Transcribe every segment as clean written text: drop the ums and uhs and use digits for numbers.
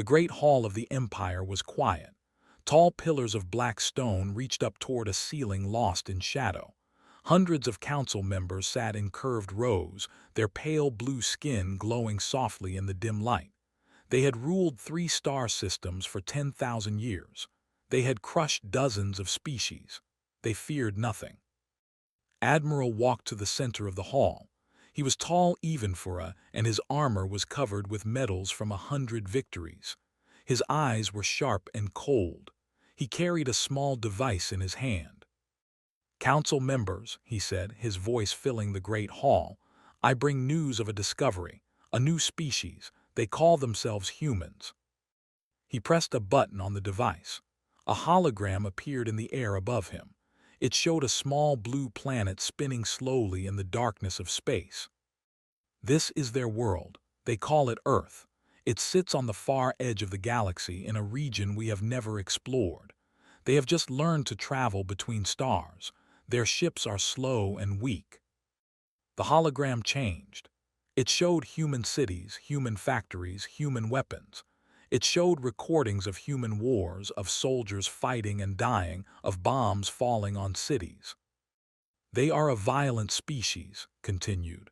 The great hall of the empire was quiet. Tall pillars of black stone reached up toward a ceiling lost in shadow. Hundreds of council members sat in curved rows, their pale blue skin glowing softly in the dim light. They had ruled 3-star systems for 10,000 years. They had crushed dozens of species. They feared nothing. Admiral walked to the center of the hall. He was tall even for and his armor was covered with medals from 100 victories. His eyes were sharp and cold. He carried a small device in his hand. "Council members," he said, his voice filling the great hall, "I bring news of a discovery, a new species. They call themselves humans." He pressed a button on the device. A hologram appeared in the air above him. It showed a small blue planet spinning slowly in the darkness of space. "This is their world. They call it Earth. It sits on the far edge of the galaxy in a region we have never explored. They have just learned to travel between stars. Their ships are slow and weak." The hologram changed. It showed human cities, human factories, human weapons. It showed recordings of human wars, of soldiers fighting and dying, of bombs falling on cities. "They are a violent species," continued.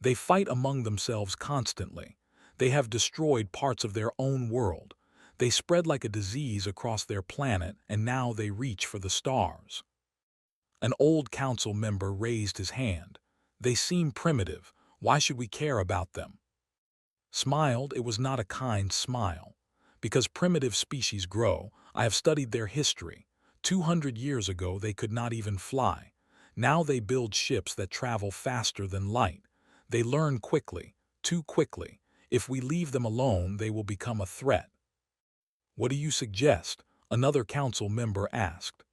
"They fight among themselves constantly. They have destroyed parts of their own world. They spread like a disease across their planet, and now they reach for the stars." An old council member raised his hand. "They seem primitive. Why should we care about them?" Smiled, it was not a kind smile. "Because primitive species grow. I have studied their history. 200 years ago they could not even fly. Now they build ships that travel faster than light. They learn quickly, too quickly. If we leave them alone, they will become a threat." "What do you suggest?" another council member asked.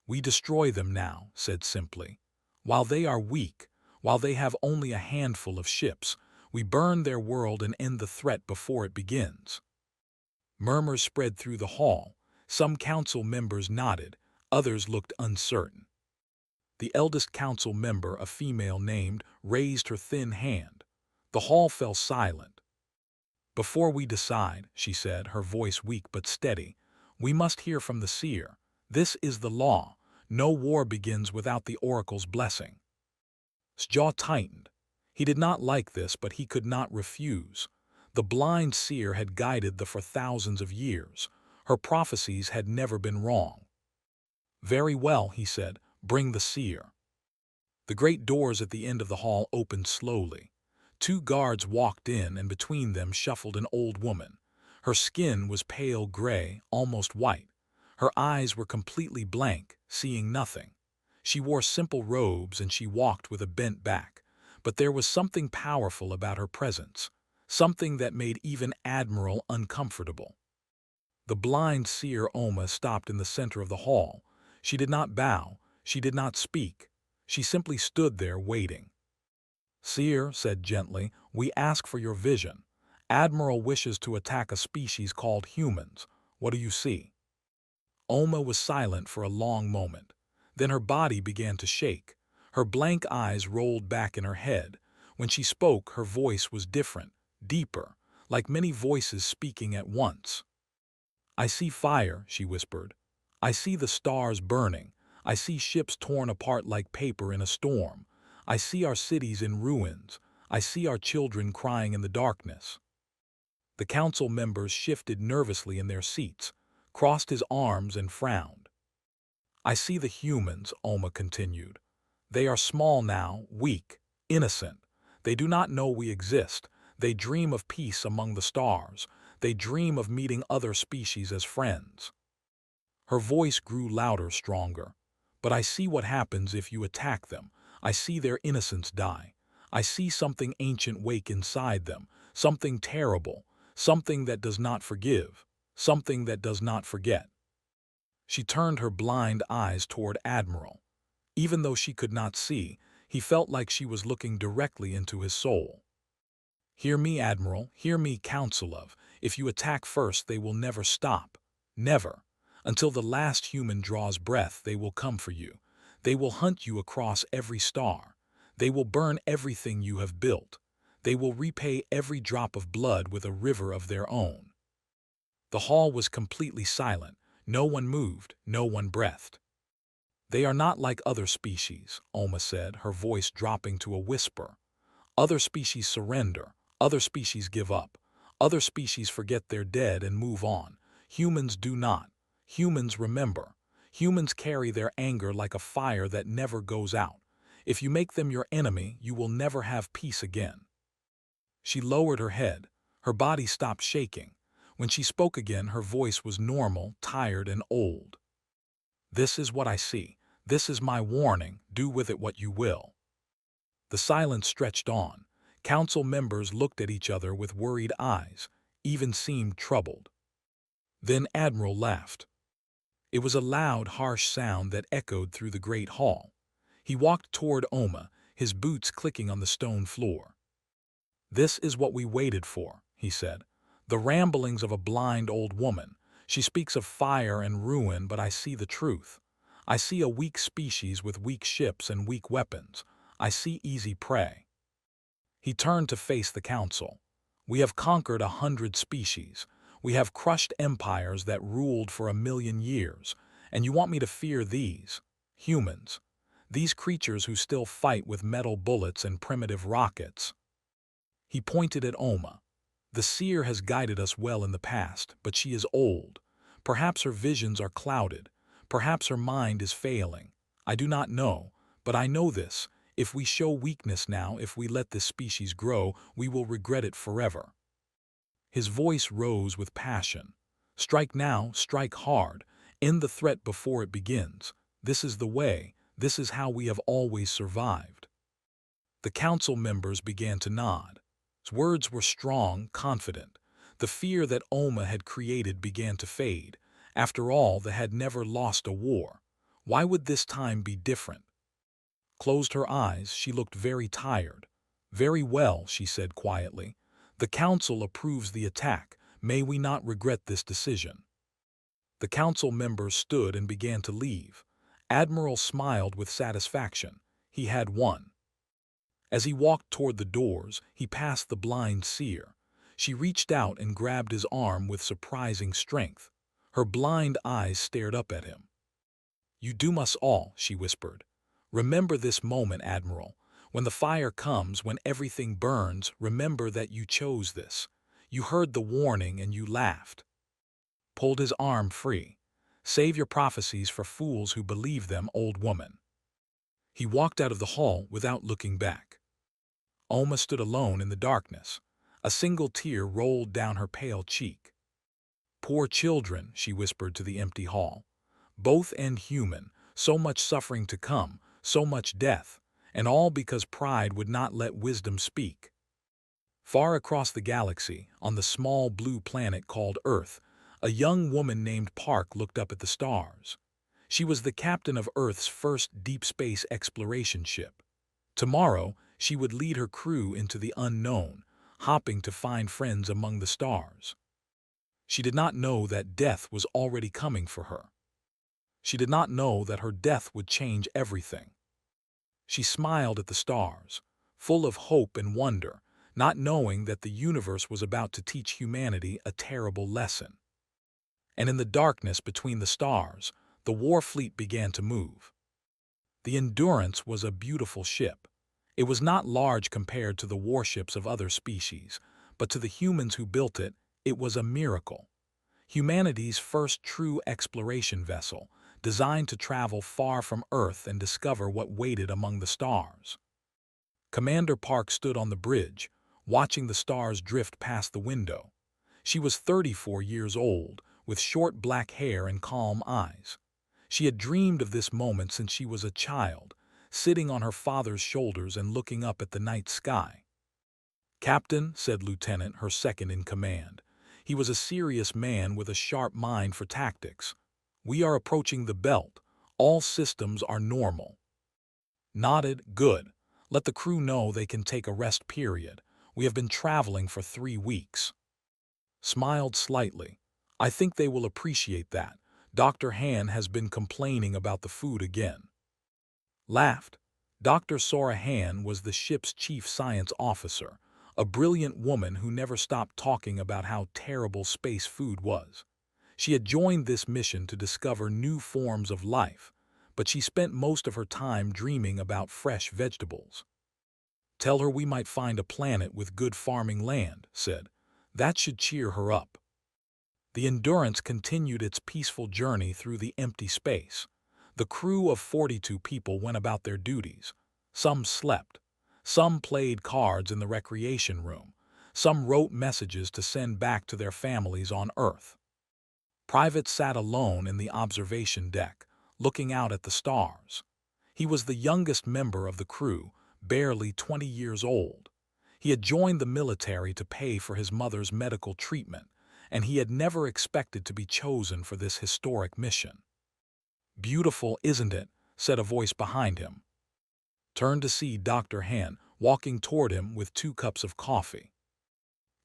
"We destroy them now," said simply. "While they are weak, while they have only a handful of ships, we burn their world and end the threat before it begins." Murmurs spread through the hall. Some council members nodded, others looked uncertain. The eldest council member, a female named, raised her thin hand. The hall fell silent. "Before we decide," she said, her voice weak but steady, "we must hear from the seer. This is the law. No war begins without the oracle's blessing." His jaw tightened. He did not like this, but he could not refuse. The blind seer had guided them for thousands of years. Her prophecies had never been wrong. "Very well," he said, "bring the seer." The great doors at the end of the hall opened slowly. 2 guards walked in, and between them shuffled an old woman. Her skin was pale gray, almost white. Her eyes were completely blank, seeing nothing. She wore simple robes and she walked with a bent back. But there was something powerful about her presence, something that made even Admiral uncomfortable. The blind seer Oma stopped in the center of the hall. She did not bow, she did not speak. She simply stood there waiting. "Seer," said gently, "we ask for your vision. Admiral wishes to attack a species called humans. What do you see?" Oma was silent for a long moment. Then her body began to shake. Her blank eyes rolled back in her head. When she spoke, her voice was different, deeper, like many voices speaking at once. "I see fire," she whispered. "I see the stars burning. I see ships torn apart like paper in a storm. I see our cities in ruins. I see our children crying in the darkness." The council members shifted nervously in their seats, crossed his arms and frowned. "I see the humans," Oma continued. "They are small now, weak, innocent. They do not know we exist. They dream of peace among the stars. They dream of meeting other species as friends." Her voice grew louder, stronger. "But I see what happens if you attack them. I see their innocence die. I see something ancient wake inside them, something terrible, something that does not forgive, something that does not forget." She turned her blind eyes toward Admiral. Even though she could not see, he felt like she was looking directly into his soul. "Hear me, Admiral, hear me, Council of. If you attack first, they will never stop. Never. Until the last human draws breath, they will come for you. They will hunt you across every star. They will burn everything you have built. They will repay every drop of blood with a river of their own." The hall was completely silent. No one moved, no one breathed. "They are not like other species," Oma said, her voice dropping to a whisper. "Other species surrender. Other species give up. Other species forget they're dead and move on. Humans do not. Humans remember. Humans carry their anger like a fire that never goes out. If you make them your enemy, you will never have peace again." She lowered her head. Her body stopped shaking. When she spoke again, her voice was normal, tired, and old. "This is what I see. This is my warning. Do with it what you will." The silence stretched on. Council members looked at each other with worried eyes, even seemed troubled. Then Admiral laughed. It was a loud, harsh sound that echoed through the great hall. He walked toward Oma, his boots clicking on the stone floor. "This is what we waited for," he said. "The ramblings of a blind old woman. She speaks of fire and ruin, but I see the truth. I see a weak species with weak ships and weak weapons. I see easy prey." He turned to face the council. "We have conquered 100 species. We have crushed empires that ruled for 1,000,000 years. And you want me to fear these? Humans. These creatures who still fight with metal bullets and primitive rockets." He pointed at Oma. "The seer has guided us well in the past, but she is old. Perhaps her visions are clouded. Perhaps her mind is failing. I do not know, but I know this. If we show weakness now, if we let this species grow, we will regret it forever." His voice rose with passion. "Strike now, strike hard. End the threat before it begins. This is the way. This is how we have always survived." The council members began to nod. His words were strong, confident. The fear that Oma had created began to fade. After all, they had never lost a war. Why would this time be different? Closed her eyes, she looked very tired. "Very well," she said quietly. "The council approves the attack. May we not regret this decision." The council members stood and began to leave. Admiral smiled with satisfaction. He had won. As he walked toward the doors, he passed the blind seer. She reached out and grabbed his arm with surprising strength. Her blind eyes stared up at him. "You doom us all," she whispered. "Remember this moment, Admiral. When the fire comes, when everything burns, remember that you chose this. You heard the warning and you laughed." Pulled his arm free. "Save your prophecies for fools who believe them, old woman." He walked out of the hall without looking back. Oma stood alone in the darkness. A single tear rolled down her pale cheek. "Poor children," she whispered to the empty hall. "Both end human, so much suffering to come, so much death, and all because pride would not let wisdom speak." Far across the galaxy, on the small blue planet called Earth, a young woman named Park looked up at the stars. She was the captain of Earth's first deep space exploration ship. Tomorrow, she would lead her crew into the unknown, hopping to find friends among the stars. She did not know that death was already coming for her. She did not know that her death would change everything. She smiled at the stars, full of hope and wonder, not knowing that the universe was about to teach humanity a terrible lesson. And in the darkness between the stars, the war fleet began to move. The Endurance was a beautiful ship. It was not large compared to the warships of other species, but to the humans who built it, it was a miracle. Humanity's first true exploration vessel, designed to travel far from Earth and discover what waited among the stars. Commander Park stood on the bridge, watching the stars drift past the window. She was 34 years old, with short black hair and calm eyes. She had dreamed of this moment since she was a child, sitting on her father's shoulders and looking up at the night sky. "Captain," said Lieutenant, her second in command. He was a serious man with a sharp mind for tactics. "We are approaching the belt. All systems are normal." Nodded. "Good. Let the crew know they can take a rest period. We have been traveling for 3 weeks." Smiled slightly. "I think they will appreciate that. Dr. Han has been complaining about the food again." Laughed. Dr. Sora Han was the ship's chief science officer, a brilliant woman who never stopped talking about how terrible space food was. She had joined this mission to discover new forms of life, but she spent most of her time dreaming about fresh vegetables. "Tell her we might find a planet with good farming land," said. "That should cheer her up." The Endurance continued its peaceful journey through the empty space. The crew of 42 people went about their duties. Some slept. Some played cards in the recreation room. Some wrote messages to send back to their families on Earth. Private sat alone in the observation deck, looking out at the stars. He was the youngest member of the crew, barely 20 years old. He had joined the military to pay for his mother's medical treatment, and he had never expected to be chosen for this historic mission. "Beautiful, isn't it?" said a voice behind him. Turned to see Dr. Han walking toward him with 2 cups of coffee.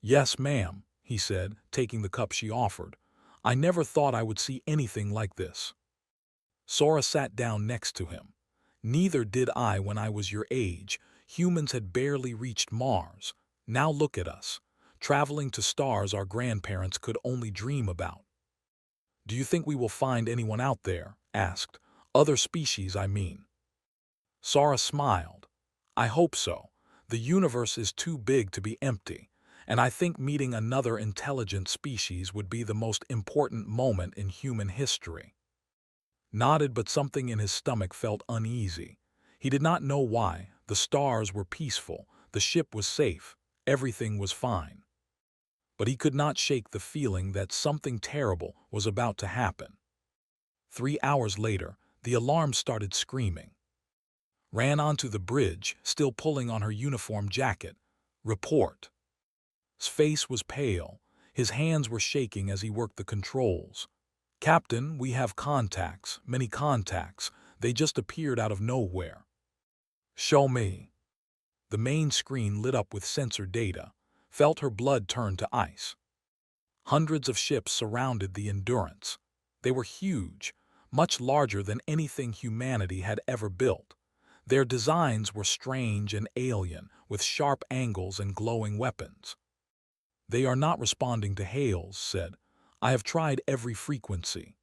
"Yes, ma'am," he said, taking the cup she offered. "I never thought I would see anything like this." Sora sat down next to him. "Neither did I when I was your age. Humans had barely reached Mars. Now look at us, traveling to stars our grandparents could only dream about." "Do you think we will find anyone out there?" asked. "Other species, I mean." Sora smiled. "I hope so. The universe is too big to be empty, and I think meeting another intelligent species would be the most important moment in human history." Nodded, but something in his stomach felt uneasy. He did not know why. The stars were peaceful, the ship was safe, everything was fine. But he could not shake the feeling that something terrible was about to happen. 3 hours later, the alarm started screaming. Ran onto the bridge, still pulling on her uniform jacket. "Report." His face was pale. His hands were shaking as he worked the controls. "Captain, we have contacts, many contacts. They just appeared out of nowhere." "Show me." The main screen lit up with sensor data. Felt her blood turn to ice. Hundreds of ships surrounded the Endurance. They were huge, much larger than anything humanity had ever built. Their designs were strange and alien, with sharp angles and glowing weapons. "They are not responding to hails," said. "I have tried every frequency."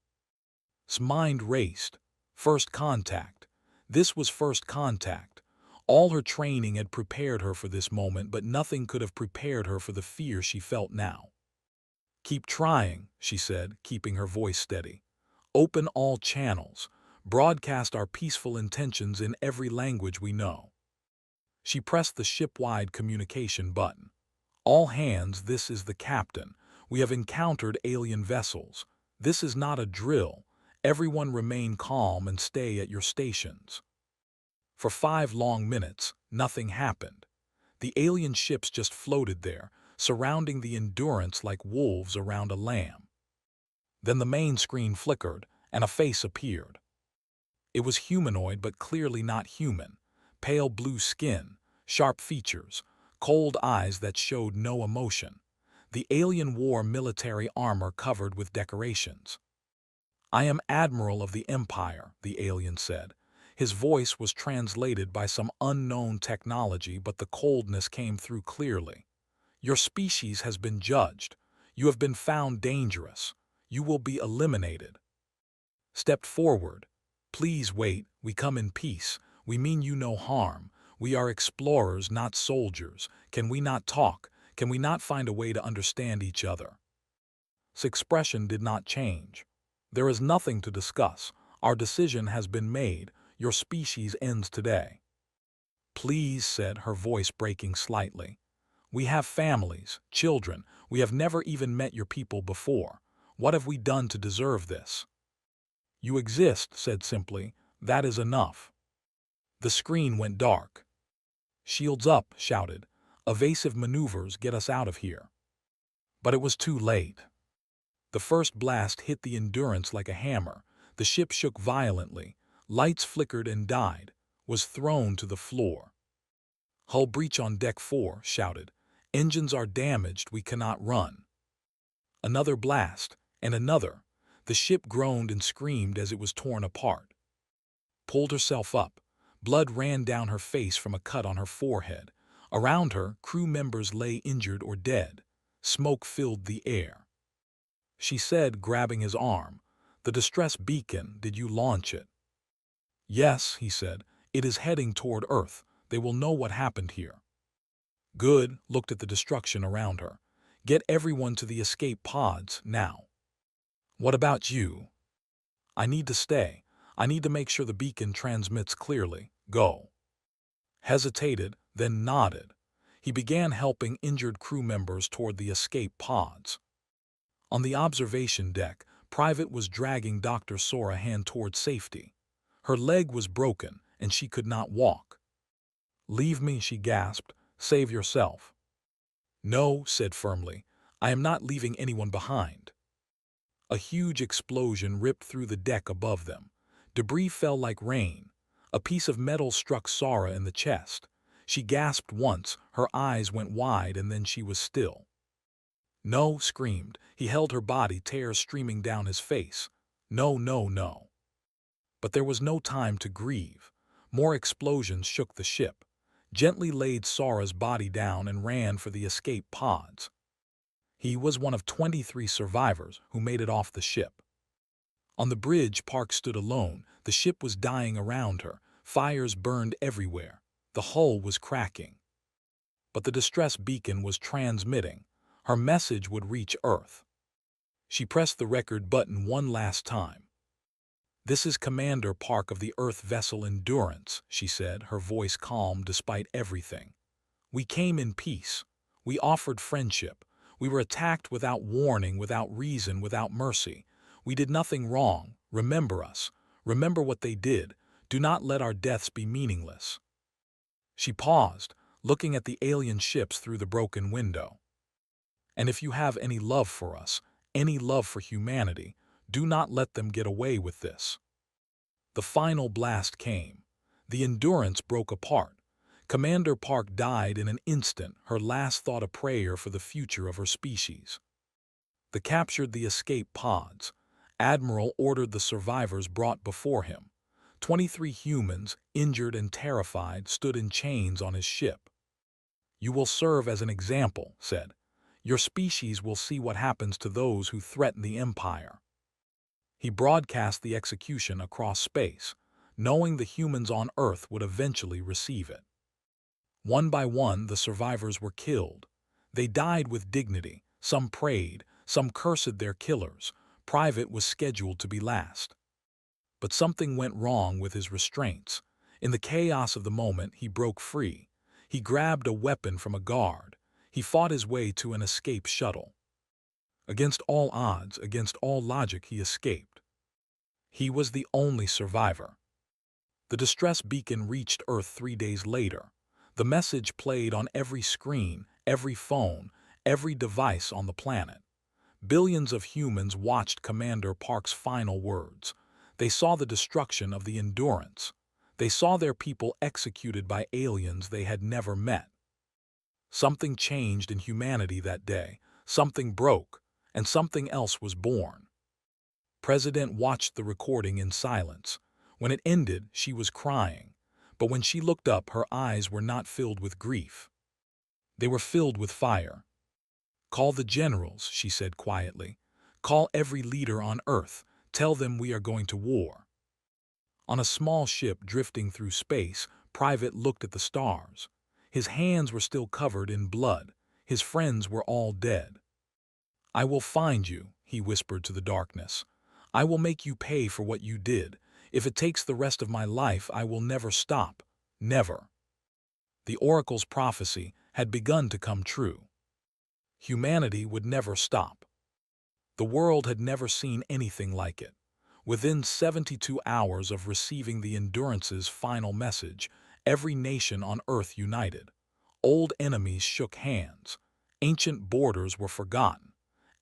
His mind raced. First contact. This was first contact. All her training had prepared her for this moment, but nothing could have prepared her for the fear she felt now. "Keep trying," she said, keeping her voice steady. "Open all channels. Broadcast our peaceful intentions in every language we know." She pressed the ship-wide communication button. "All hands, this is the captain. We have encountered alien vessels. This is not a drill. Everyone remain calm and stay at your stations." For 5 long minutes, nothing happened. The alien ships just floated there, surrounding the Endurance like wolves around a lamb. Then the main screen flickered, and a face appeared. It was humanoid, but clearly not human. Pale blue skin, sharp features, cold eyes that showed no emotion. The alien wore military armor covered with decorations. "I am Admiral of the Empire," the alien said. His voice was translated by some unknown technology, but the coldness came through clearly. "Your species has been judged. You have been found dangerous. You will be eliminated." Stepped forward. "Please wait. We come in peace. We mean you no harm. We are explorers, not soldiers. Can we not talk? Can we not find a way to understand each other?" His expression did not change. "There is nothing to discuss. Our decision has been made. Your species ends today." "Please," said her voice breaking slightly. "We have families, children. We have never even met your people before. What have we done to deserve this?" "You exist," said simply. "That is enough." The screen went dark. "Shields up," shouted. "Evasive maneuvers, get us out of here." But it was too late. The first blast hit the Endurance like a hammer. The ship shook violently. Lights flickered and died. Was thrown to the floor. "Hull breach on deck 4, shouted. "Engines are damaged, we cannot run." Another blast, and another. The ship groaned and screamed as it was torn apart. Pulled herself up. Blood ran down her face from a cut on her forehead. Around her, crew members lay injured or dead. Smoke filled the air. She said, grabbing his arm, "The distress beacon, did you launch it?" "Yes," he said. "It is heading toward Earth. They will know what happened here." Good looked at the destruction around her. "Get everyone to the escape pods, now." "What about you?" "I need to stay. I need to make sure the beacon transmits clearly. Go." Hesitated, then nodded. He began helping injured crew members toward the escape pods. On the observation deck, Private was dragging Dr. Sorahan toward safety. Her leg was broken, and she could not walk. "Leave me," she gasped. "Save yourself." "No," said firmly. "I am not leaving anyone behind." A huge explosion ripped through the deck above them. Debris fell like rain. A piece of metal struck Sara in the chest. She gasped once, her eyes went wide, and then she was still. "No," screamed. He held her body, tears streaming down his face. "No, no, no." But there was no time to grieve. More explosions shook the ship. Gently laid Sara's body down and ran for the escape pods. He was one of 23 survivors who made it off the ship. On the bridge, Park stood alone. The ship was dying around her. Fires burned everywhere. The hull was cracking. But the distress beacon was transmitting. Her message would reach Earth. She pressed the record button one last time. "This is Commander Park of the Earth vessel Endurance," she said, her voice calm despite everything. "We came in peace. We offered friendship. We were attacked without warning, without reason, without mercy. We did nothing wrong. Remember us. Remember what they did. Do not let our deaths be meaningless." She paused, looking at the alien ships through the broken window. "And if you have any love for us, any love for humanity, do not let them get away with this." The final blast came. The Endurance broke apart. Commander Park died in an instant, her last thought a prayer for the future of her species. They captured the escape pods. Admiral ordered the survivors brought before him. 23 humans, injured and terrified, stood in chains on his ship. "You will serve as an example," said. "Your species will see what happens to those who threaten the Empire." He broadcast the execution across space, knowing the humans on Earth would eventually receive it. One by one, the survivors were killed. They died with dignity. Some prayed, some cursed their killers. Private was scheduled to be last. But something went wrong with his restraints. In the chaos of the moment, he broke free. He grabbed a weapon from a guard. He fought his way to an escape shuttle. Against all odds, against all logic, he escaped. He was the only survivor. The distress beacon reached Earth 3 days later. The message played on every screen, every phone, every device on the planet. Billions of humans watched Commander Park's final words. They saw the destruction of the Endurance. They saw their people executed by aliens they had never met. Something changed in humanity that day. Something broke, and something else was born. President watched the recording in silence. When it ended, she was crying. But when she looked up, her eyes were not filled with grief. They were filled with fire. "Call the generals," she said quietly. "Call every leader on Earth. Tell them we are going to war." On a small ship drifting through space, Private looked at the stars. His hands were still covered in blood. His friends were all dead. "I will find you," he whispered to the darkness. "I will make you pay for what you did. If it takes the rest of my life, I will never stop. Never." The oracle's prophecy had begun to come true. Humanity would never stop. The world had never seen anything like it. Within 72 hours of receiving the Endurance's final message, every nation on Earth united. Old enemies shook hands. Ancient borders were forgotten.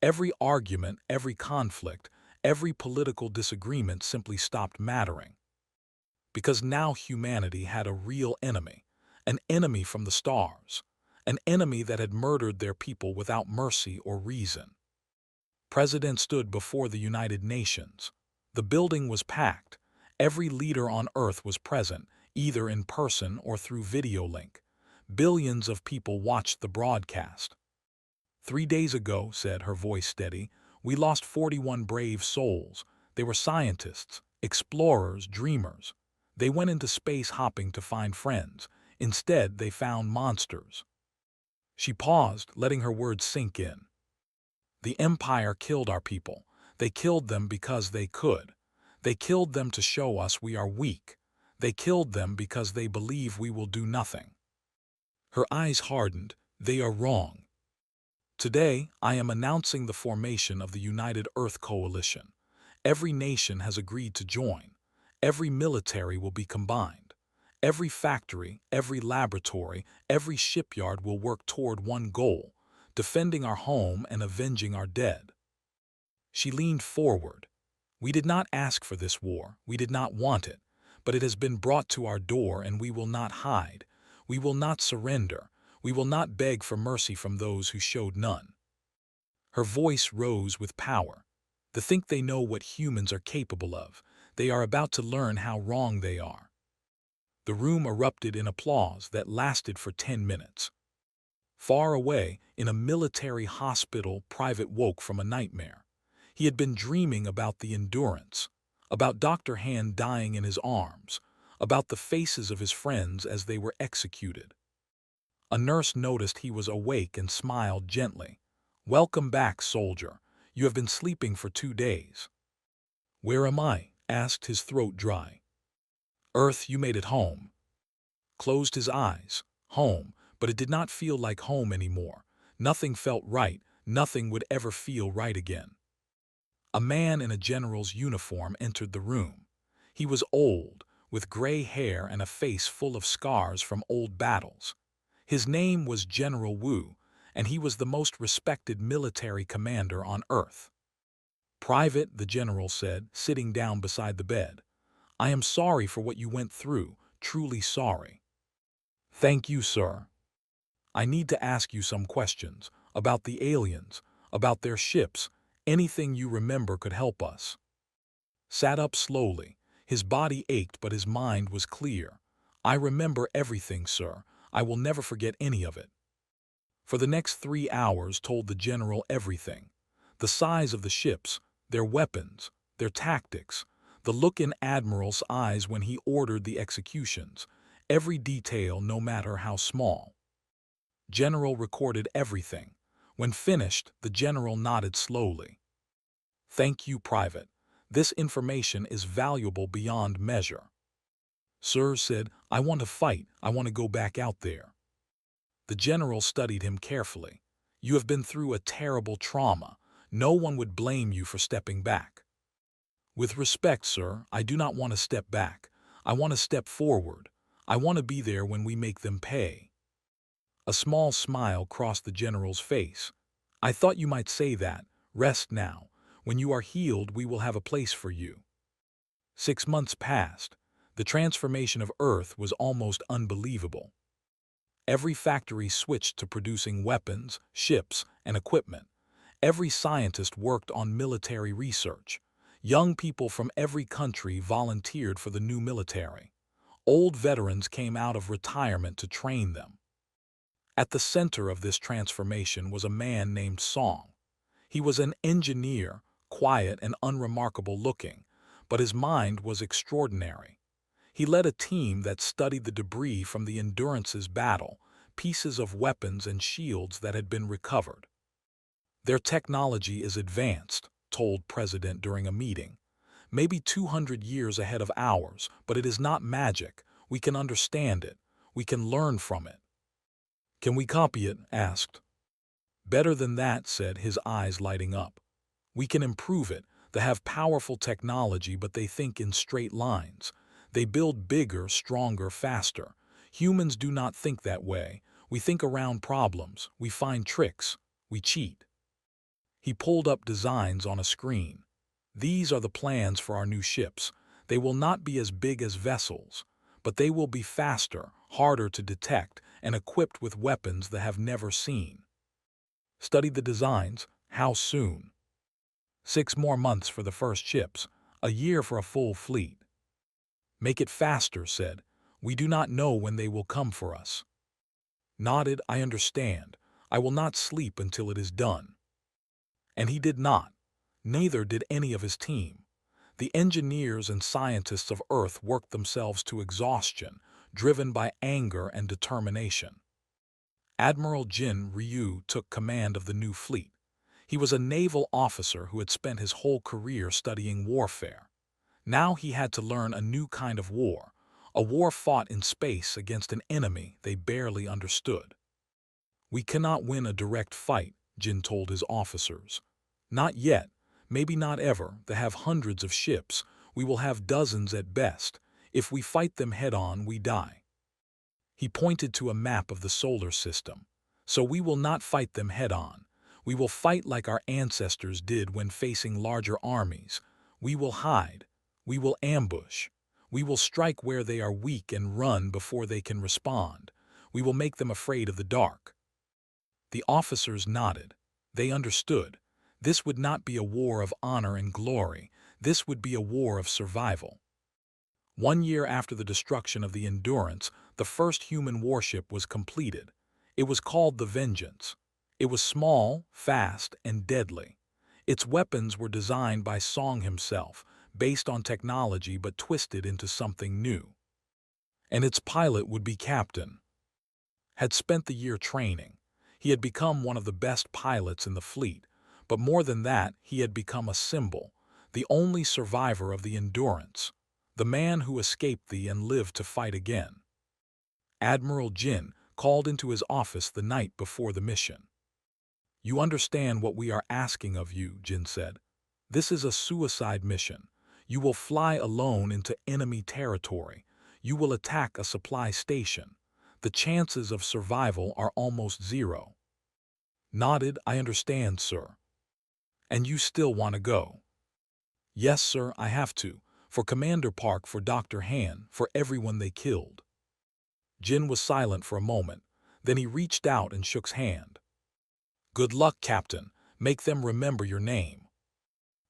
Every argument, every conflict, every political disagreement simply stopped mattering. Because now humanity had a real enemy, an enemy from the stars, an enemy that had murdered their people without mercy or reason. President stood before the United Nations. The building was packed. Every leader on Earth was present, either in person or through video link. Billions of people watched the broadcast. 3 days ago, said, her voice steady, we lost 41 brave souls. They were scientists, explorers, dreamers. They went into space hopping to find friends. Instead, they found monsters. She paused, letting her words sink in. The Empire killed our people. They killed them because they could. They killed them to show us we are weak. They killed them because they believe we will do nothing. Her eyes hardened. They are wrong. Today, I am announcing the formation of the United Earth Coalition. Every nation has agreed to join. Every military will be combined. Every factory, every laboratory, every shipyard will work toward one goal, defending our home and avenging our dead. She leaned forward. We did not ask for this war. We did not want it. But it has been brought to our door, and we will not hide. We will not surrender. We will not beg for mercy from those who showed none. Her voice rose with power. To think they know what humans are capable of. They are about to learn how wrong they are. The room erupted in applause that lasted for 10 minutes. Far away, in a military hospital, Private woke from a nightmare. He had been dreaming about the Endurance, about Dr. Hand dying in his arms, about the faces of his friends as they were executed. A nurse noticed he was awake and smiled gently. "Welcome back, soldier. You have been sleeping for 2 days." "Where am I?" asked, his throat dry. "Earth, you made it home." Closed his eyes. Home, but it did not feel like home anymore. Nothing felt right. Nothing would ever feel right again. A man in a general's uniform entered the room. He was old, with gray hair and a face full of scars from old battles. His name was General Wu, and he was the most respected military commander on Earth. "Private," the general said, sitting down beside the bed, "I am sorry for what you went through, truly sorry." "Thank you, sir. I need to ask you some questions about the aliens, about their ships. Anything you remember could help us." Sat up slowly. His body ached, but his mind was clear. "I remember everything, sir. I will never forget any of it." For the next 3 hours told the general everything. The size of the ships, their weapons, their tactics, the look in Admiral's eyes when he ordered the executions, every detail, no matter how small. General recorded everything. When finished, the general nodded slowly. "Thank you, Private. This information is valuable beyond measure." "Sir," said, "I want to fight. I want to go back out there." The general studied him carefully. "You have been through a terrible trauma. No one would blame you for stepping back." "With respect, sir, I do not want to step back. I want to step forward. I want to be there when we make them pay." A small smile crossed the general's face. "I thought you might say that. Rest now. When you are healed, we will have a place for you." 6 months passed. The transformation of Earth was almost unbelievable. Every factory switched to producing weapons, ships, and equipment. Every scientist worked on military research. Young people from every country volunteered for the new military. Old veterans came out of retirement to train them. At the center of this transformation was a man named Song. He was an engineer, quiet and unremarkable looking, but his mind was extraordinary. He led a team that studied the debris from the Endurance's battle, pieces of weapons and shields that had been recovered. "Their technology is advanced," told President during a meeting. "Maybe 200 years ahead of ours, but it is not magic. We can understand it. We can learn from it." "Can we copy it?" asked. "Better than that," said, his eyes lighting up. "We can improve it. They have powerful technology, but they think in straight lines. They build bigger, stronger, faster. Humans do not think that way. We think around problems. We find tricks. We cheat." He pulled up designs on a screen. "These are the plans for our new ships. They will not be as big as vessels, but they will be faster, harder to detect, and equipped with weapons they have never seen." Studied the designs. "How soon?" 6 more months for the first ships, a year for a full fleet." "Make it faster," said. "We do not know when they will come for us." Nodded, I understand. I will not sleep until it is done. And he did not. Neither did any of his team. The engineers and scientists of Earth worked themselves to exhaustion, driven by anger and determination. Admiral Jin Ryu took command of the new fleet. He was a naval officer who had spent his whole career studying warfare. Now he had to learn a new kind of war, a war fought in space against an enemy they barely understood. We cannot win a direct fight, Jin told his officers. Not yet, maybe not ever. They have hundreds of ships. We will have dozens at best. If we fight them head-on, we die. He pointed to a map of the solar system. So we will not fight them head-on. We will fight like our ancestors did when facing larger armies. We will hide. We will ambush. We will strike where they are weak and run before they can respond. We will make them afraid of the dark. The officers nodded. They understood. This would not be a war of honor and glory. This would be a war of survival. 1 year after the destruction of the Endurance, the first human warship was completed. It was called the Vengeance. It was small, fast, and deadly. Its weapons were designed by Song himself, based on technology but twisted into something new. And its pilot would be Captain. Had spent the year training. He had become one of the best pilots in the fleet, but more than that, he had become a symbol, the only survivor of the Endurance, the man who escaped and lived to fight again. Admiral Jin called into his office the night before the mission. You understand what we are asking of you, Jin said. This is a suicide mission. You will fly alone into enemy territory. You will attack a supply station. The chances of survival are almost zero. Nodded, I understand, sir. And you still want to go? Yes, sir, I have to. For Commander Park, for Dr. Han, for everyone they killed. Jin was silent for a moment. Then he reached out and shook his hand. Good luck, Captain. Make them remember your name.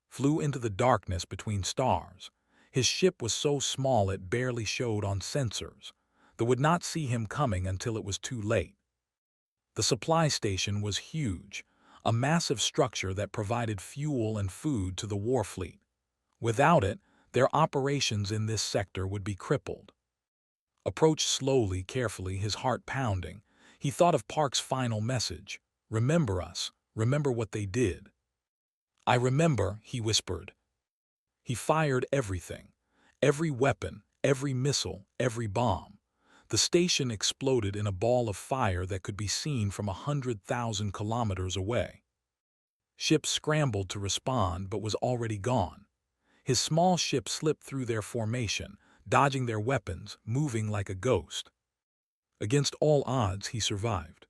Flew into the darkness between stars. His ship was so small it barely showed on sensors. They would not see him coming until it was too late. The supply station was huge, a massive structure that provided fuel and food to the war fleet. Without it, their operations in this sector would be crippled. Approached slowly, carefully, his heart pounding, he thought of Park's final message. Remember us. Remember what they did. I remember, he whispered. He fired everything. Every weapon, every missile, every bomb. The station exploded in a ball of fire that could be seen from 100,000 kilometers away. Ships scrambled to respond but was already gone. His small ship slipped through their formation, dodging their weapons, moving like a ghost. Against all odds, he survived.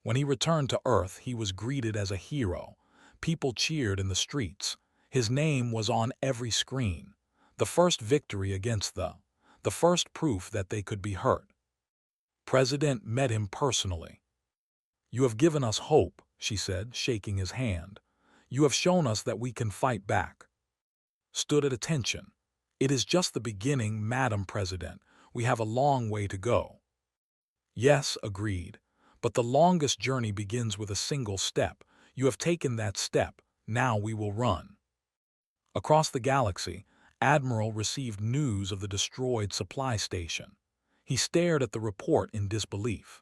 When he returned to Earth, he was greeted as a hero. People cheered in the streets. His name was on every screen. The first victory against the first proof that they could be hurt. President met him personally. You have given us hope, she said, shaking his hand. You have shown us that we can fight back. Stood at attention. It is just the beginning, Madam President. We have a long way to go. Yes, agreed. But the longest journey begins with a single step. You have taken that step. Now we will run. Across the galaxy, Admiral received news of the destroyed supply station. He stared at the report in disbelief.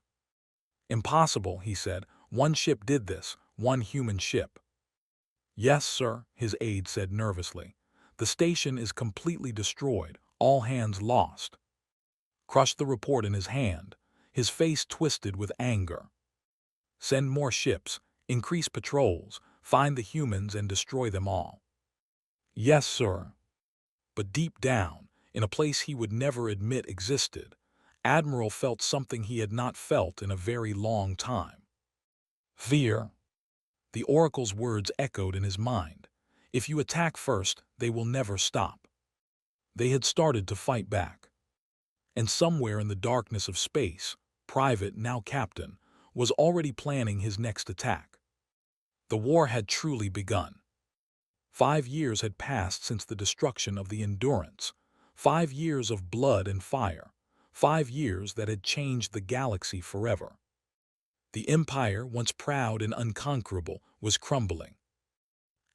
Impossible, he said. One ship did this, one human ship. Yes, sir, his aide said nervously. The station is completely destroyed, all hands lost. Crushed the report in his hand, his face twisted with anger. Send more ships, increase patrols, find the humans and destroy them all. Yes, sir. But deep down, in a place he would never admit existed, Admiral felt something he had not felt in a very long time. Fear. The Oracle's words echoed in his mind. If you attack first, they will never stop. They had started to fight back. And somewhere in the darkness of space, Private, now Captain, was already planning his next attack. The war had truly begun. 5 years had passed since the destruction of the Endurance. 5 years of blood and fire. 5 years that had changed the galaxy forever. The empire, once proud and unconquerable, was crumbling.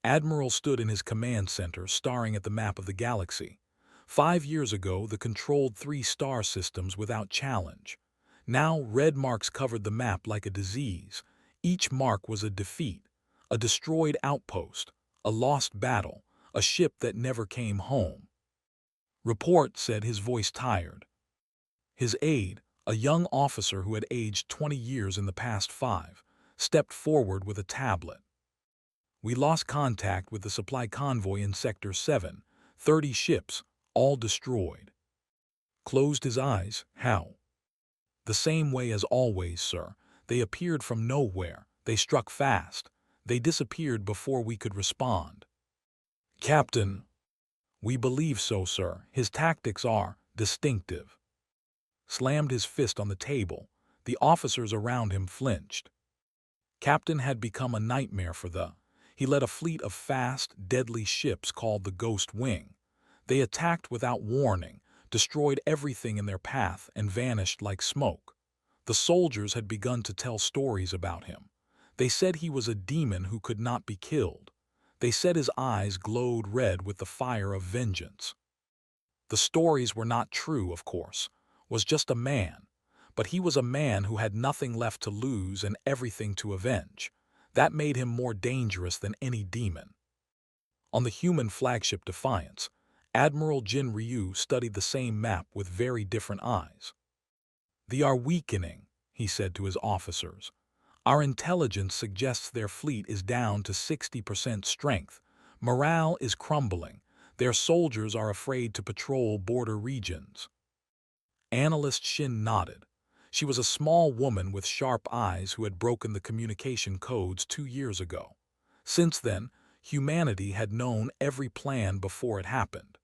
Admiral stood in his command center, staring at the map of the galaxy. 5 years ago, the controlled 3 star systems without challenge. Now, red marks covered the map like a disease. Each mark was a defeat, a destroyed outpost, a lost battle, a ship that never came home. "Report," said, his voice tired. His aide, a young officer who had aged 20 years in the past 5, stepped forward with a tablet. "We lost contact with the supply convoy in Sector 7, 30 ships, all destroyed." Closed his eyes. "How?" "The same way as always, sir. They appeared from nowhere. They struck fast. They disappeared before we could respond." "Captain." "We believe so, sir. His tactics are distinctive." Slammed his fist on the table. The officers around him flinched. Captain had become a nightmare for the. He led a fleet of fast, deadly ships called the Ghost Wing. They attacked without warning, destroyed everything in their path, and vanished like smoke. The soldiers had begun to tell stories about him. They said he was a demon who could not be killed. They said his eyes glowed red with the fire of vengeance. The stories were not true, of course. Was just a man. But he was a man who had nothing left to lose and everything to avenge. That made him more dangerous than any demon. On the human flagship Defiance, Admiral Jin Ryu studied the same map with very different eyes. "They are weakening," he said to his officers. "Our intelligence suggests their fleet is down to 60% strength. Morale is crumbling. Their soldiers are afraid to patrol border regions." Analyst Shin nodded. She was a small woman with sharp eyes who had broken the communication codes 2 years ago. Since then, humanity had known every plan before it happened.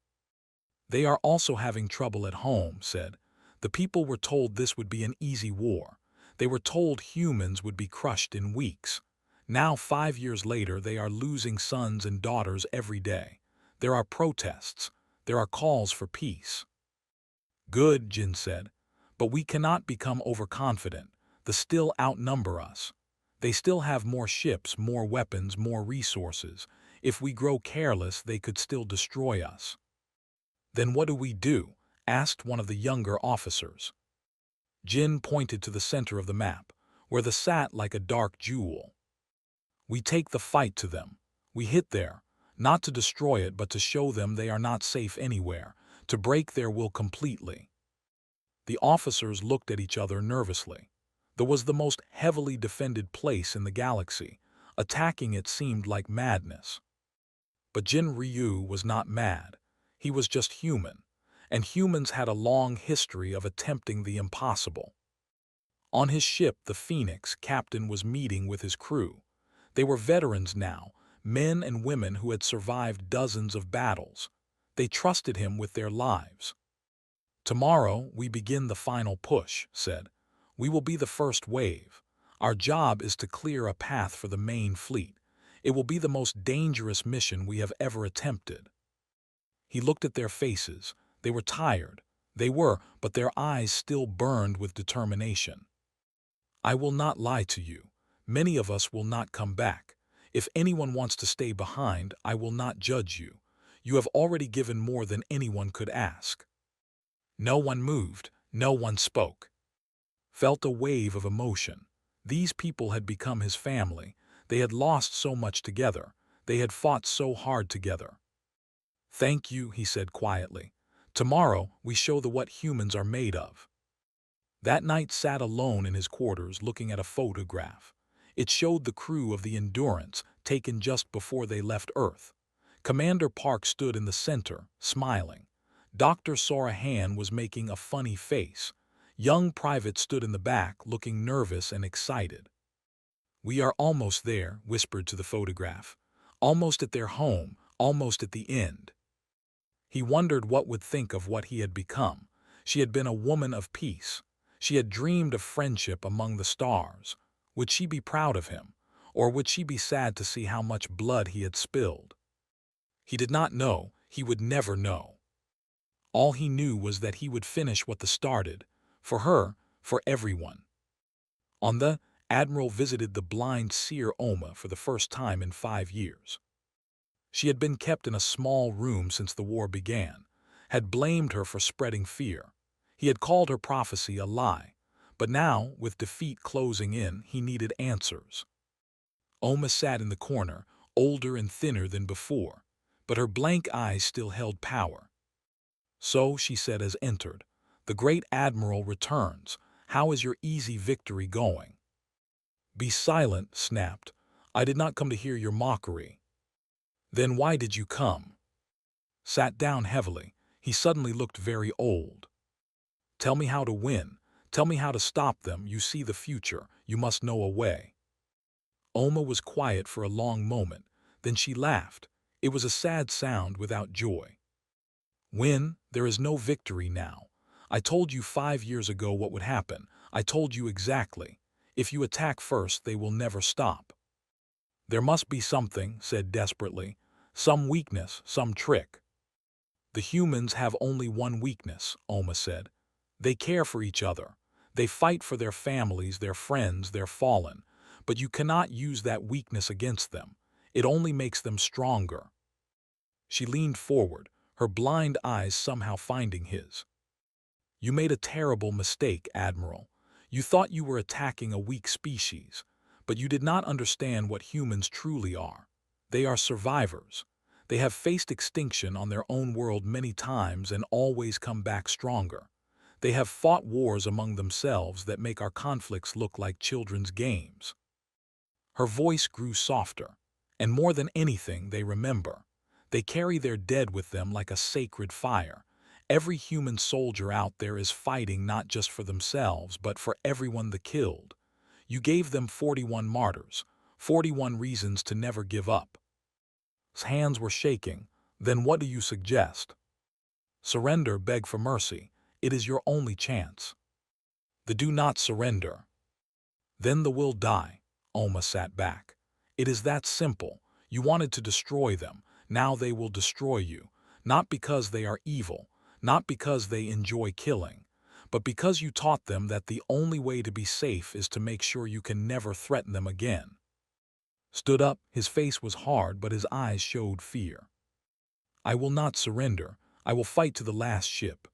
"They are also having trouble at home," said. "The people were told this would be an easy war. They were told humans would be crushed in weeks. Now, 5 years later, they are losing sons and daughters every day. There are protests. There are calls for peace." "Good," Jin said. "But we cannot become overconfident. They still outnumber us. They still have more ships, more weapons, more resources. If we grow careless, they could still destroy us." "Then what do we do?" asked one of the younger officers. Jin pointed to the center of the map, where they sat like a dark jewel. "We take the fight to them. We hit there, not to destroy it but to show them they are not safe anywhere, to break their will completely." The officers looked at each other nervously. There was the most heavily defended place in the galaxy. Attacking it seemed like madness. But Jin Ryu was not mad. He was just human, and humans had a long history of attempting the impossible. On his ship, the Phoenix, Captain was meeting with his crew. They were veterans now, men and women who had survived dozens of battles. They trusted him with their lives. "Tomorrow, we begin the final push," said. "We will be the first wave. Our job is to clear a path for the main fleet. It will be the most dangerous mission we have ever attempted." He looked at their faces. They were tired. They were, but their eyes still burned with determination. "I will not lie to you. Many of us will not come back. If anyone wants to stay behind, I will not judge you. You have already given more than anyone could ask." No one moved. No one spoke. Felt a wave of emotion. These people had become his family. They had lost so much together. They had fought so hard together. "Thank you," he said quietly. "Tomorrow, we show the what humans are made of." That night sat alone in his quarters looking at a photograph. It showed the crew of the Endurance, taken just before they left Earth. Commander Park stood in the center, smiling. Dr. Sorahan was making a funny face. Young Private stood in the back, looking nervous and excited. "We are almost there," whispered to the photograph. "Almost at their home, almost at the end." He wondered what would think of what he had become. She had been a woman of peace. She had dreamed of friendship among the stars. Would she be proud of him, or would she be sad to see how much blood he had spilled? He did not know. He would never know. All he knew was that he would finish what they started, For her, for everyone. On the Admiral visited the blind seer Oma for the first time in 5 years. She had been kept in a small room since the war began, had blamed her for spreading fear. He had called her prophecy a lie, but now, with defeat closing in, he needed answers. Oma sat in the corner, older and thinner than before, but her blank eyes still held power. "So," she said as entered, "the great Admiral returns. How is your easy victory going?" "Be silent," snapped. "I did not come to hear your mockery." "Then why did you come?" Sat down heavily. He suddenly looked very old. "Tell me how to win. Tell me how to stop them. You see the future. You must know a way." Oma was quiet for a long moment. Then she laughed. It was a sad sound without joy. "Win? There is no victory now. I told you 5 years ago what would happen. I told you exactly. If you attack first, they will never stop." "There must be something," said desperately. "Some weakness, some trick." "The humans have only one weakness," Oma said. "They care for each other. They fight for their families, their friends, their fallen. But you cannot use that weakness against them. It only makes them stronger." She leaned forward, her blind eyes somehow finding his. "You made a terrible mistake, Admiral. You thought you were attacking a weak species, but you did not understand what humans truly are. They are survivors. They have faced extinction on their own world many times and always come back stronger. They have fought wars among themselves that make our conflicts look like children's games." Her voice grew softer. "And more than anything, they remember. They carry their dead with them like a sacred fire. Every human soldier out there is fighting not just for themselves, but for everyone they killed. You gave them 41 martyrs, 41 reasons to never give up." His hands were shaking. "Then what do you suggest?" "Surrender, beg for mercy. It is your only chance." "The do not surrender." "Then the will die." Oma sat back. "It is that simple. You wanted to destroy them. Now they will destroy you. Not because they are evil, not because they enjoy killing, but because you taught them that the only way to be safe is to make sure you can never threaten them again." Stood up, his face was hard but his eyes showed fear. "I will not surrender. I will fight to the last ship."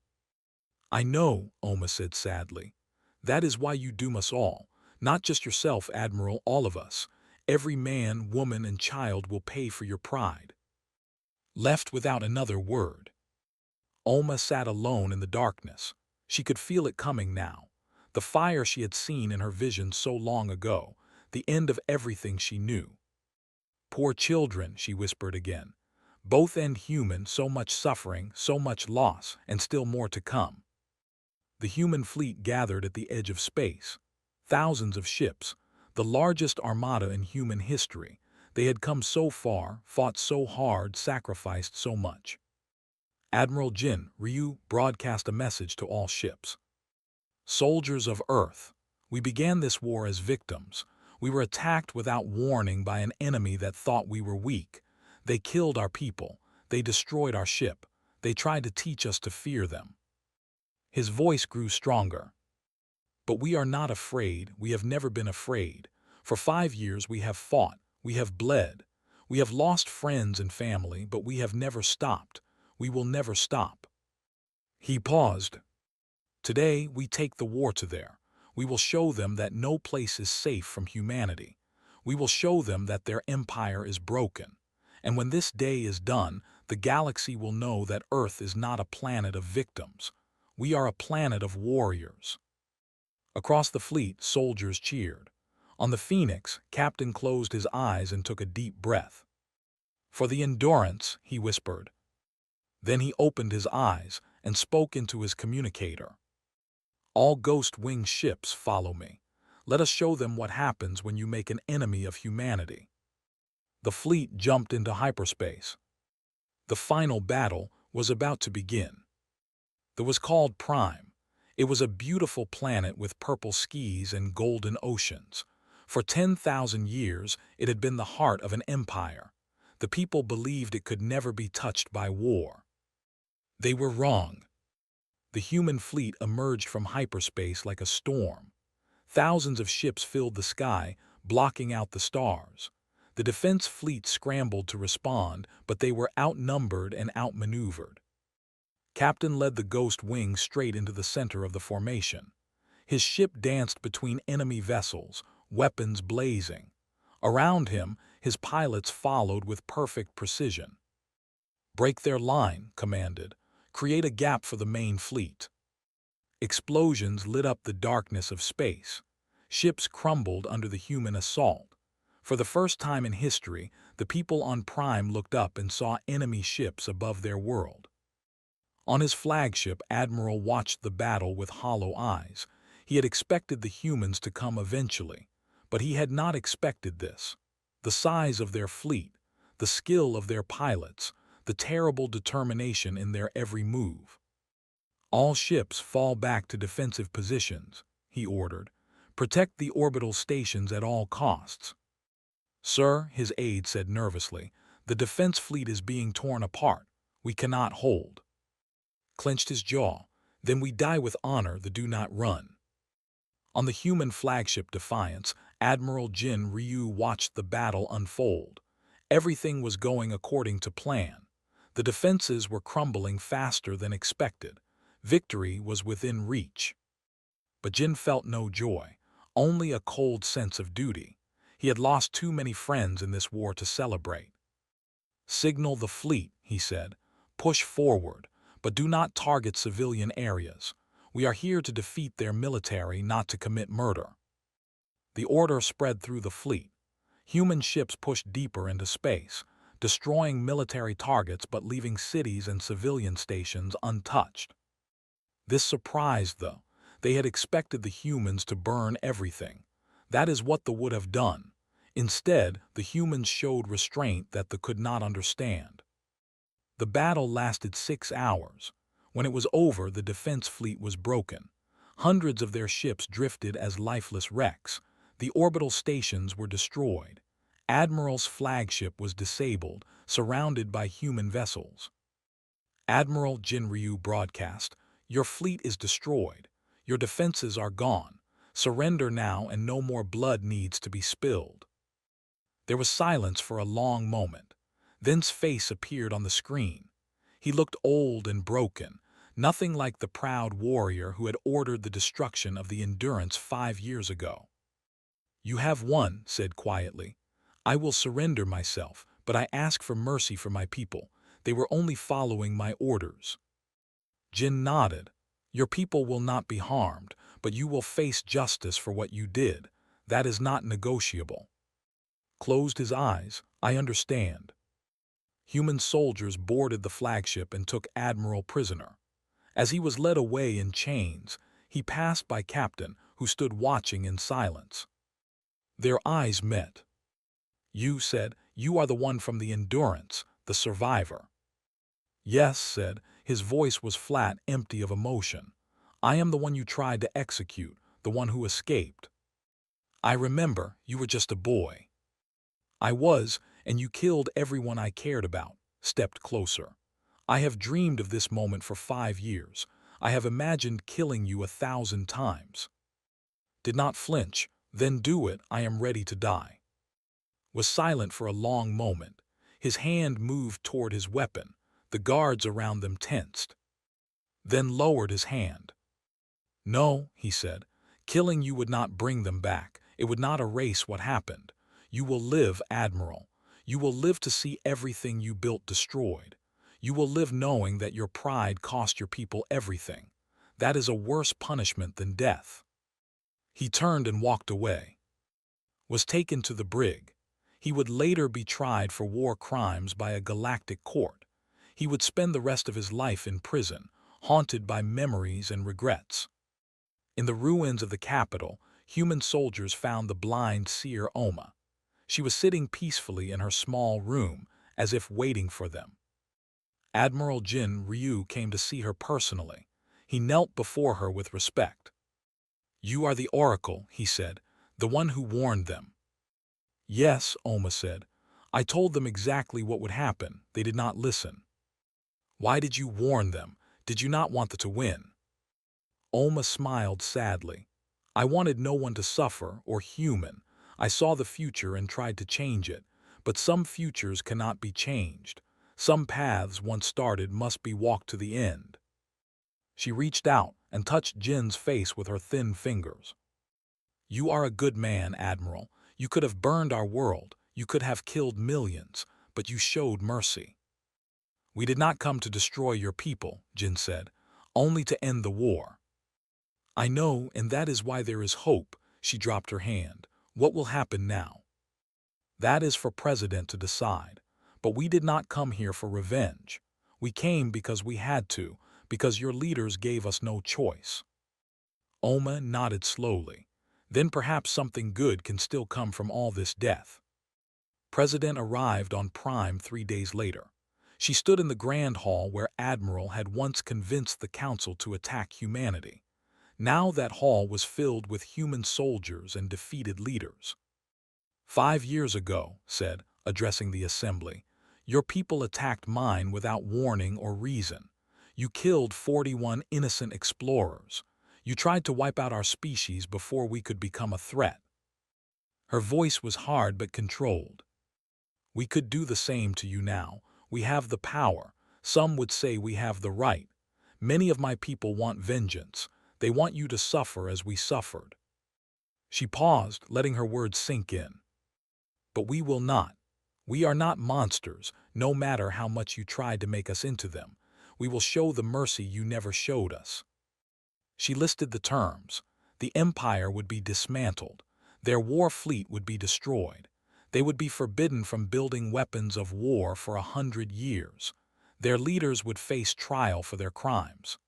"I know," Oma said sadly. "That is why you doom us all. Not just yourself, Admiral, all of us. Every man, woman, and child will pay for your pride." Left without another word, Oma sat alone in the darkness. She could feel it coming now. The fire she had seen in her vision so long ago, the end of everything she knew. "Poor children," she whispered again. "Both end human, so much suffering, so much loss, and still more to come." The human fleet gathered at the edge of space. Thousands of ships, the largest armada in human history. They had come so far, fought so hard, sacrificed so much. Admiral Jin Ryu broadcast a message to all ships. "Soldiers of Earth, we began this war as victims. We were attacked without warning by an enemy that thought we were weak. They killed our people. They destroyed our ship. They tried to teach us to fear them." His voice grew stronger. "But we are not afraid. We have never been afraid. For 5 years we have fought. We have bled. We have lost friends and family, but we have never stopped. We will never stop." He paused. "Today we take the war to there. We will show them that no place is safe from humanity. We will show them that their empire is broken. And when this day is done, the galaxy will know that Earth is not a planet of victims. We are a planet of warriors." Across the fleet, soldiers cheered. On the Phoenix, Captain closed his eyes and took a deep breath. "For the Endurance," he whispered. Then he opened his eyes and spoke into his communicator. "All ghost-winged ships, follow me. Let us show them what happens when you make an enemy of humanity." The fleet jumped into hyperspace. The final battle was about to begin. It was called Prime. It was a beautiful planet with purple skies and golden oceans. For 10,000 years, it had been the heart of an empire. The people believed it could never be touched by war. They were wrong. The human fleet emerged from hyperspace like a storm. Thousands of ships filled the sky, blocking out the stars. The defense fleet scrambled to respond, but they were outnumbered and outmaneuvered. Captain led the Ghost Wing straight into the center of the formation. His ship danced between enemy vessels, weapons blazing. Around him, his pilots followed with perfect precision. "Break their line," commanded. "Create a gap for the main fleet." Explosions lit up the darkness of space. Ships crumbled under the human assault. For the first time in history, the people on Prime looked up and saw enemy ships above their world. On his flagship, Admiral watched the battle with hollow eyes. He had expected the humans to come eventually, but he had not expected this. The size of their fleet, the skill of their pilots, the terrible determination in their every move. "All ships fall back to defensive positions," he ordered. "Protect the orbital stations at all costs." "Sir," his aide said nervously, "the defense fleet is being torn apart. We cannot hold." Clenched his jaw. "Then we die with honor, the do not run." On the human flagship Defiance, Admiral Jin Ryu watched the battle unfold. Everything was going according to plan. The defenses were crumbling faster than expected. Victory was within reach. But Jin felt no joy, only a cold sense of duty. He had lost too many friends in this war to celebrate. "Signal the fleet," he said. "Push forward, but do not target civilian areas. We are here to defeat their military, not to commit murder." The order spread through the fleet. Human ships pushed deeper into space, destroying military targets but leaving cities and civilian stations untouched. This surprised them. They had expected the humans to burn everything. That is what they would have done. Instead, the humans showed restraint that they could not understand. The battle lasted 6 hours. When it was over, the defense fleet was broken. Hundreds of their ships drifted as lifeless wrecks. The orbital stations were destroyed. Admiral's flagship was disabled, surrounded by human vessels. Admiral Jinryu broadcast, "Your fleet is destroyed. Your defenses are gone. Surrender now and no more blood needs to be spilled." There was silence for a long moment. Then's face appeared on the screen. He looked old and broken, nothing like the proud warrior who had ordered the destruction of the Endurance 5 years ago. "You have won," said quietly. "I will surrender myself, but I ask for mercy for my people. They were only following my orders." Jin nodded. "Your people will not be harmed, but you will face justice for what you did. That is not negotiable." Closed his eyes. "I understand." Human soldiers boarded the flagship and took Admiral prisoner. As he was led away in chains, he passed by Captain, who stood watching in silence. Their eyes met. "You," said, "you are the one from the Endurance, the survivor." "Yes," said, his voice was flat, empty of emotion. "I am the one you tried to execute, the one who escaped." "I remember, you were just a boy." "I was, and you killed everyone I cared about." Stepped closer. "I have dreamed of this moment for 5 years. I have imagined killing you 1,000 times." Did not flinch. "Then do it, I am ready to die." Was silent for a long moment. His hand moved toward his weapon. The guards around them tensed. Then lowered his hand. "No," he said. "Killing you would not bring them back. It would not erase what happened. You will live, Admiral. You will live to see everything you built destroyed. You will live knowing that your pride cost your people everything. That is a worse punishment than death." He turned and walked away. Was taken to the brig. He would later be tried for war crimes by a galactic court. He would spend the rest of his life in prison, haunted by memories and regrets. In the ruins of the capital, human soldiers found the blind seer Oma. She was sitting peacefully in her small room, as if waiting for them. Admiral Jin Ryu came to see her personally. He knelt before her with respect. "You are the oracle," he said, "the one who warned them." "Yes," Oma said. "I told them exactly what would happen. They did not listen." "Why did you warn them? Did you not want them to win?" Oma smiled sadly. I wanted no one to suffer or human. I saw the future and tried to change it. But some futures cannot be changed. Some paths once started must be walked to the end. She reached out and touched Jin's face with her thin fingers. You are a good man, Admiral. You could have burned our world. You could have killed millions, but you showed mercy. We did not come to destroy your people, Jin said, only to end the war. I know, and that is why there is hope. She dropped her hand. What will happen now? That is for President to decide. But we did not come here for revenge. We came because we had to, because your leaders gave us no choice. Oma nodded slowly. Then perhaps something good can still come from all this death. President arrived on Prime 3 days later. She stood in the Grand Hall where Admiral had once convinced the Council to attack humanity. Now that hall was filled with human soldiers and defeated leaders. 5 years ago, said, addressing the assembly, your people attacked mine without warning or reason. You killed 41 innocent explorers. You tried to wipe out our species before we could become a threat. Her voice was hard but controlled. We could do the same to you now. We have the power. Some would say we have the right. Many of my people want vengeance. They want you to suffer as we suffered. She paused, letting her words sink in. But we will not. We are not monsters, no matter how much you tried to make us into them. We will show the mercy you never showed us. She listed the terms. The empire would be dismantled. Their war fleet would be destroyed. They would be forbidden from building weapons of war for 100 years. Their leaders would face trial for their crimes.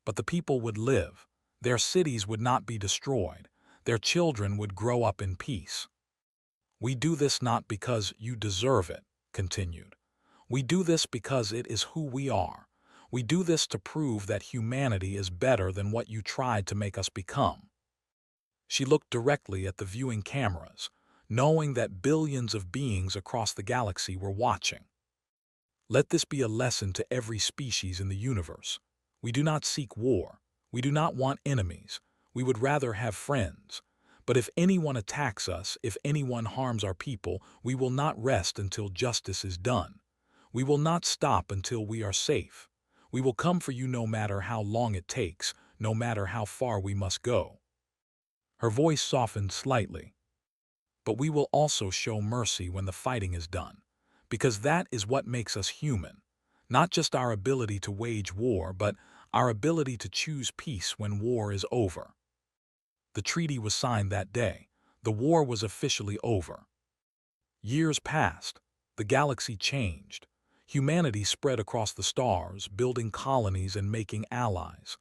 But the people would live. Their cities would not be destroyed. Their children would grow up in peace. We do this not because you deserve it, continued. We do this because it is who we are. We do this to prove that humanity is better than what you tried to make us become. She looked directly at the viewing cameras, knowing that billions of beings across the galaxy were watching. Let this be a lesson to every species in the universe. We do not seek war. We do not want enemies. We would rather have friends. But if anyone attacks us, if anyone harms our people, we will not rest until justice is done. We will not stop until we are safe. We will come for you no matter how long it takes, no matter how far we must go. Her voice softened slightly. But we will also show mercy when the fighting is done, because that is what makes us human. Not just our ability to wage war, but our ability to choose peace when war is over. The treaty was signed that day. The war was officially over. Years passed. The galaxy changed. Humanity spread across the stars, building colonies and making allies.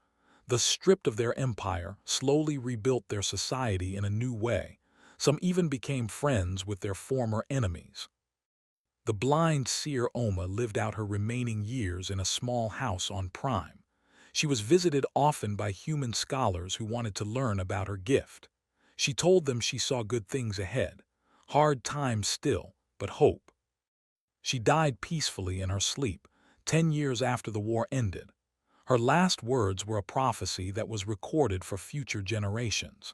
The stripped of their empire slowly rebuilt their society in a new way. Some even became friends with their former enemies. The blind seer Oma lived out her remaining years in a small house on Prime. She was visited often by human scholars who wanted to learn about her gift. She told them she saw good things ahead, hard times still, but hope. She died peacefully in her sleep, 10 years after the war ended. Her last words were a prophecy that was recorded for future generations.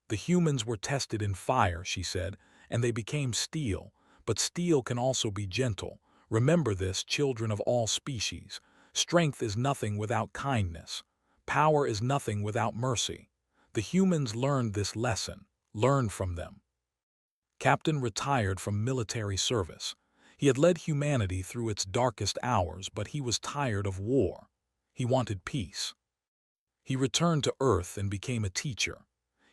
The humans were tested in fire, she said, and they became steel, but steel can also be gentle. Remember this, children of all species. Strength is nothing without kindness. Power is nothing without mercy. The humans learned this lesson. Learn from them. Captain retired from military service. He had led humanity through its darkest hours, but he was tired of war. He wanted peace. He returned to Earth and became a teacher.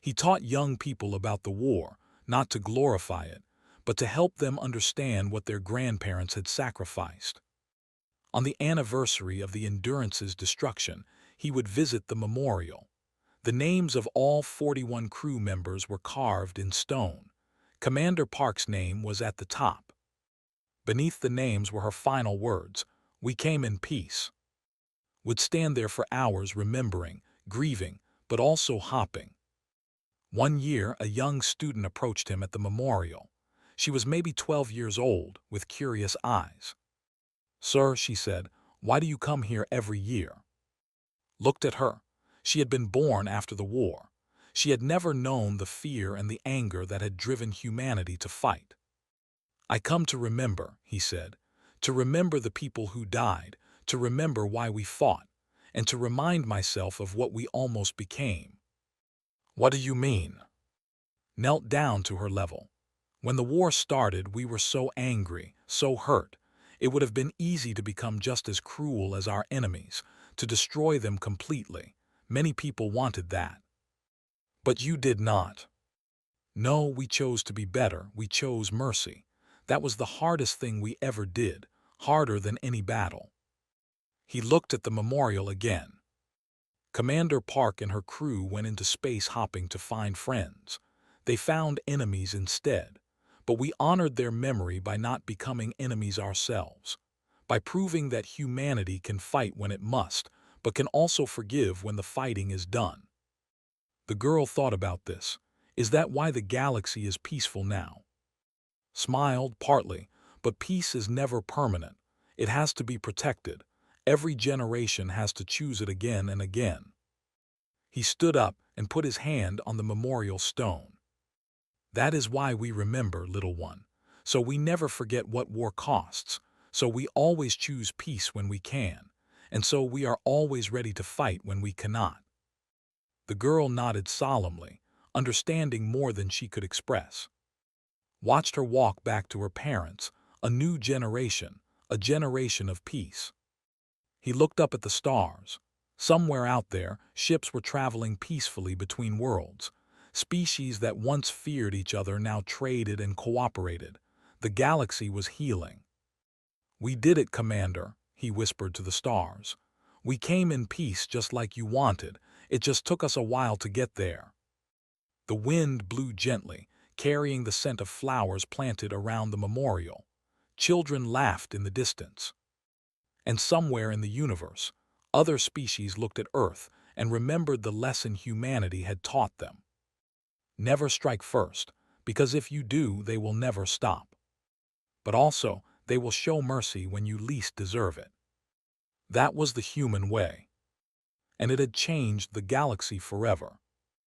He taught young people about the war, not to glorify it, but to help them understand what their grandparents had sacrificed. On the anniversary of the Endurance's destruction, he would visit the memorial. The names of all 41 crew members were carved in stone. Commander Park's name was at the top. Beneath the names were her final words, "We came in peace." Would stand there for hours remembering, grieving, but also hopping. One year, a young student approached him at the memorial. She was maybe 12 years old, with curious eyes. "Sir," she said, "why do you come here every year?" Looked at her. She had been born after the war. She had never known the fear and the anger that had driven humanity to fight. "I come to remember," he said, "to remember the people who died, to remember why we fought, and to remind myself of what we almost became." "What do you mean?" Knelt down to her level. "When the war started, we were so angry, so hurt. It would have been easy to become just as cruel as our enemies, to destroy them completely. Many people wanted that. But you did not. No, we chose to be better. We chose mercy. That was the hardest thing we ever did, harder than any battle." He looked at the memorial again. Commander Park and her crew went into space hopping to find friends. They found enemies instead, but we honored their memory by not becoming enemies ourselves, by proving that humanity can fight when it must, but can also forgive when the fighting is done. The girl thought about this. Is that why the galaxy is peaceful now? Smiled, partly, but peace is never permanent. It has to be protected. Every generation has to choose it again and again. He stood up and put his hand on the memorial stone. "That is why we remember, little one. So we never forget what war costs. So we always choose peace when we can. And so we are always ready to fight when we cannot." The girl nodded solemnly, understanding more than she could express. Watched her walk back to her parents, a new generation, a generation of peace. He looked up at the stars. Somewhere out there, ships were traveling peacefully between worlds. Species that once feared each other now traded and cooperated. The galaxy was healing. "We did it, Commander," he whispered to the stars. "We came in peace just like you wanted. It just took us a while to get there." The wind blew gently, carrying the scent of flowers planted around the memorial. Children laughed in the distance. And somewhere in the universe, other species looked at Earth and remembered the lesson humanity had taught them. Never strike first, because if you do, they will never stop. But also, they will show mercy when you least deserve it. That was the human way. And it had changed the galaxy forever.